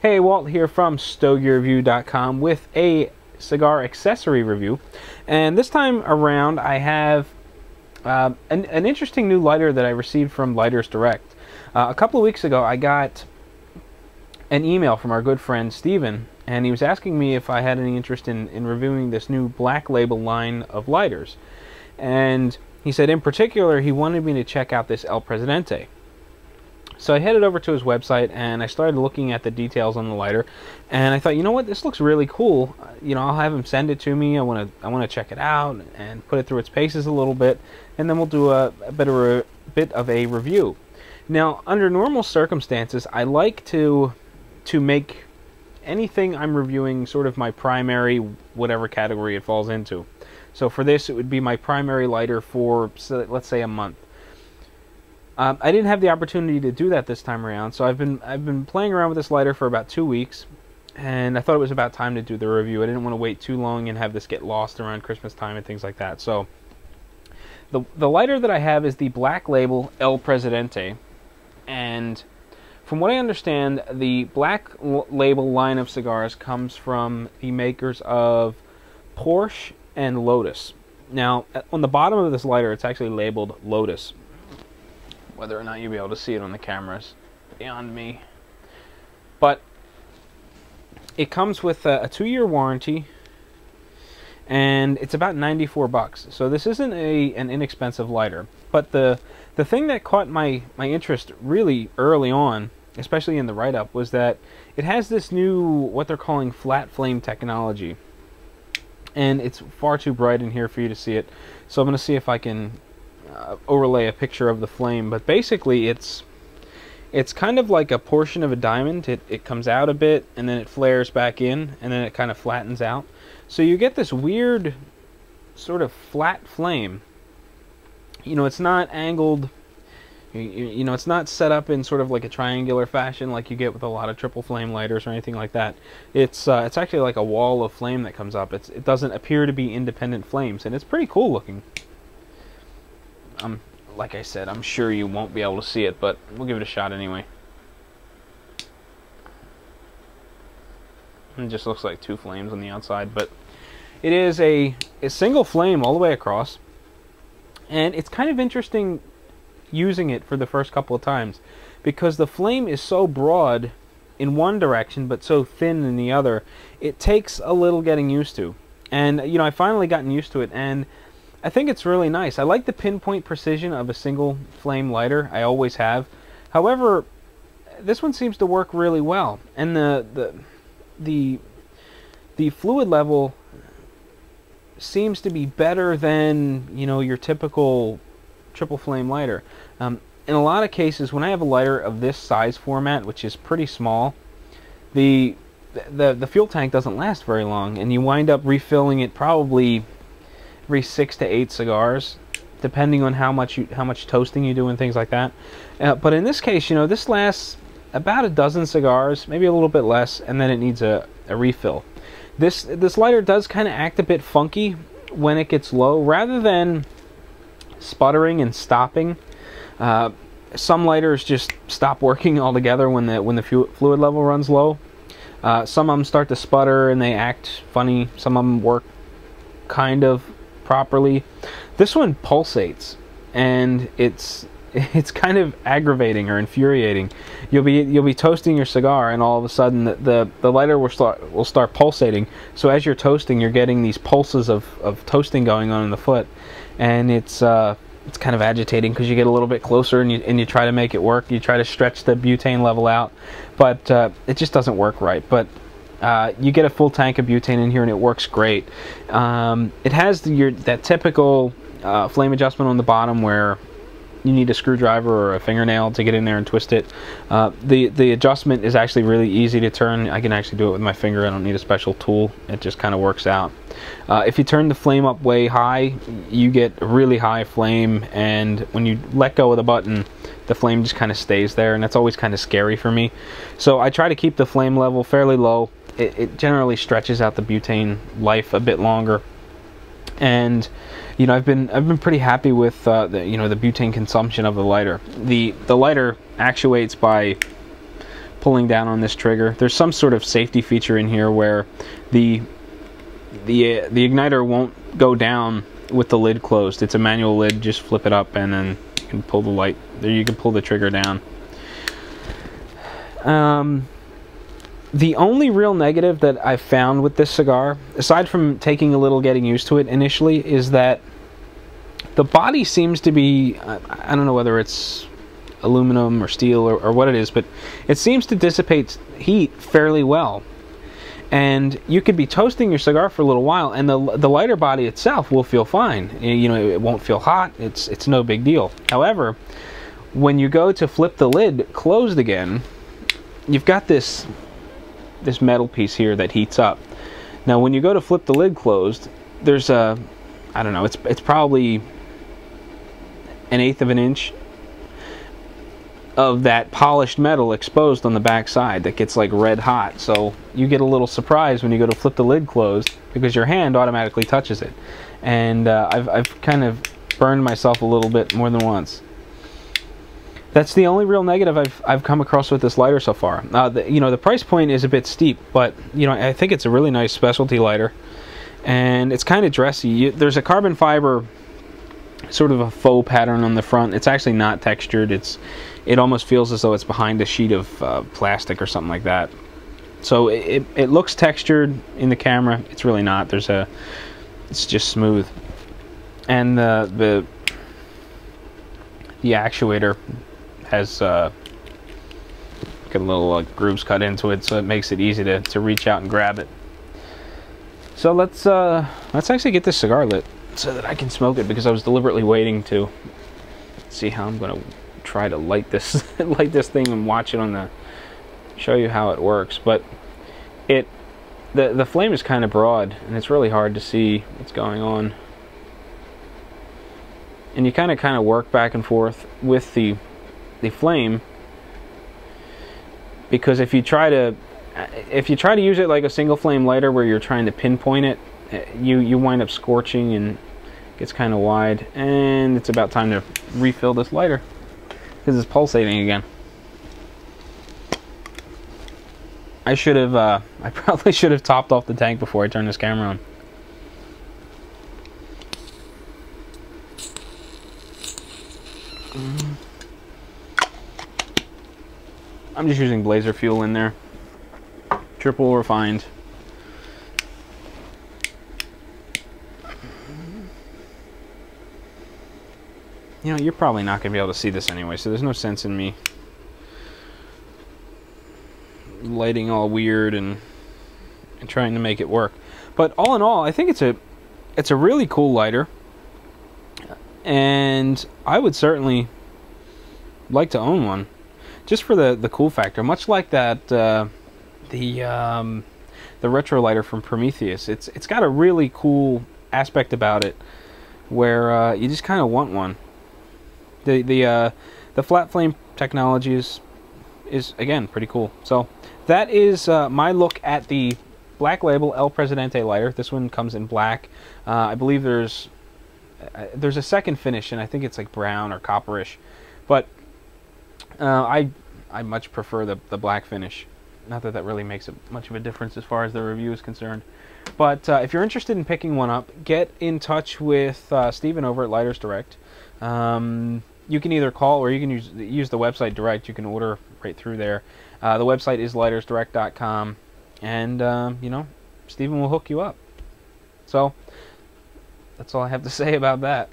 Hey, Walt here from StogieReview.com with a cigar accessory review. And this time around I have an interesting new lighter that I received from Lighters Direct. A couple of weeks ago I got an email from our good friend Steven, and he was asking me if I had any interest in reviewing this new Black Label line of lighters. And he said in particular he wanted me to check out this El Presidente. So I headed over to his website and I started looking at the details on the lighter, and I thought, you know what, this looks really cool. I'll have him send it to me. I want to check it out and put it through its paces a little bit, and then we'll do a bit of a review. Now, under normal circumstances, I like to make anything I'm reviewing sort of my primary, whatever category it falls into. So for this, it would be my primary lighter for, let's say, a month. I didn't have the opportunity to do that this time around, so I've been playing around with this lighter for about 2 weeks, and I thought it was about time to do the review. I didn't want to wait too long and have this get lost around Christmas time and things like that. So the lighter that I have is the Black Label El Presidente, and from what I understand, the Black Label line of cigars comes from the makers of Porsche and Lotus. Now, on the bottom of this lighter, it's actually labeled Lotus. Whether or not you'll be able to see it on the cameras beyond me. But it comes with a 2-year warranty, and it's about $94. So this isn't an inexpensive lighter. But the thing that caught my interest really early on, especially in the write-up, was that it has this new, what they're calling flat flame technology. And it's far too bright in here for you to see it. So I'm going to see if I can overlay a picture of the flame, but basically it's kind of like a portion of a diamond. It comes out a bit and then it flares back in and then it kind of flattens out, so you get this weird sort of flat flame. It's not angled, it's not set up in sort of like a triangular fashion like you get with a lot of triple flame lighters or anything like that. It's actually like a wall of flame that comes up. It doesn't appear to be independent flames, and it's pretty cool looking. Like I said, I'm sure you won't be able to see it, but we'll give it a shot anyway. It just looks like 2 flames on the outside, but it is a single flame all the way across, and it's kind of interesting using it for the first couple of times because the flame is so broad in one direction but so thin in the other. It takes a little getting used to, and I finally gotten used to it, and I think it's really nice. I like the pinpoint precision of a single flame lighter. I always have. However, this one seems to work really well, and the fluid level seems to be better than your typical triple flame lighter. In a lot of cases, when I have a lighter of this size format, which is pretty small, the fuel tank doesn't last very long, and you wind up refilling it probably every 6 to 8 cigars, depending on how much toasting you do and things like that. But in this case, this lasts about a dozen cigars, maybe a little bit less, and then it needs a refill. This lighter does kind of act a bit funky when it gets low, rather than sputtering and stopping. Some lighters just stop working altogether when the fluid level runs low. Some of them start to sputter and they act funny. Some of them work kind of properly. This one pulsates, and it's kind of aggravating or infuriating. You'll be toasting your cigar, and all of a sudden the lighter will start pulsating. So as you're toasting, you're getting these pulses of toasting going on in the foot, and it's kind of agitating because you get a little bit closer and you try to make it work. You try to stretch the butane level out, but it just doesn't work right. But you get a full tank of butane in here and it works great. It has that typical flame adjustment on the bottom where you need a screwdriver or a fingernail to get in there and twist it. The adjustment is actually really easy to turn. I can actually do it with my finger. I don't need a special tool. It just kind of works out. If you turn the flame up way high, you get a really high flame, and when you let go of the button, the flame just kind of stays there, and that's always kind of scary for me. So I try to keep the flame level fairly low. It generally stretches out the butane life a bit longer, and I've been pretty happy with the butane consumption of the lighter. The lighter actuates by pulling down on this trigger. There's some sort of safety feature in here where the igniter won't go down with the lid closed. It's a manual lid. Just flip it up and then you can pull the light. There, you can pull the trigger down. The only real negative that I've found with this cigar, aside from taking a little getting used to it initially, is that the body seems to be, I don't know whether it's aluminum or steel or what it is, but it seems to dissipate heat fairly well. And you could be toasting your cigar for a little while, and the lighter body itself will feel fine. You know, it won't feel hot. It's no big deal. However, when you go to flip the lid closed again, you've got this metal piece here that heats up. Now, when you go to flip the lid closed, there's a, I don't know, it's probably 1/8 of an inch of that polished metal exposed on the back side that gets like red hot. So you get a little surprise when you go to flip the lid closed because your hand automatically touches it. And I've kind of burned myself a little bit more than once. That's the only real negative I've come across with this lighter so far. You know, the price point is a bit steep, but you know, I think it's a really nice specialty lighter, and it's kind of dressy. There's a carbon fiber, sort of a faux pattern on the front. It's actually not textured. It almost feels as though it's behind a sheet of plastic or something like that. So it looks textured in the camera. It's really not. It's just smooth, and the actuator has got a little grooves cut into it, so it makes it easy to reach out and grab it. So let's actually get this cigar lit so that I can smoke it, because I was deliberately waiting to see how I'm gonna try to light this light this thing and watch it show you how it works. But the flame is kind of broad and it's really hard to see what's going on, and you kind of work back and forth with the flame, because if you try to use it like a single flame lighter where you're trying to pinpoint it, you wind up scorching and it gets kind of wide. And it's about time to refill this lighter because it's pulsating again. I probably should have topped off the tank before I turned this camera on. I'm just using blazer fuel in there, triple refined. You know, you're probably not going to be able to see this anyway, so there's no sense in me lighting all weird and trying to make it work. But all in all, I think it's a really cool lighter, and I would certainly like to own one, just for the cool factor. Much like that the retro lighter from Prometheus, it's got a really cool aspect about it where you just kind of want one. The flat flame technology is again pretty cool. So that is my look at the Black Label El Presidente lighter. This one comes in black. I believe there's a second finish, and I think it's like brown or copperish, but I much prefer the black finish. Not that really makes much of a difference as far as the review is concerned. But if you're interested in picking one up, get in touch with Steven over at Lighters Direct. You can either call or you can use the website direct. You can order right through there. The website is lightersdirect.com, and you know, Steven will hook you up. So that's all I have to say about that.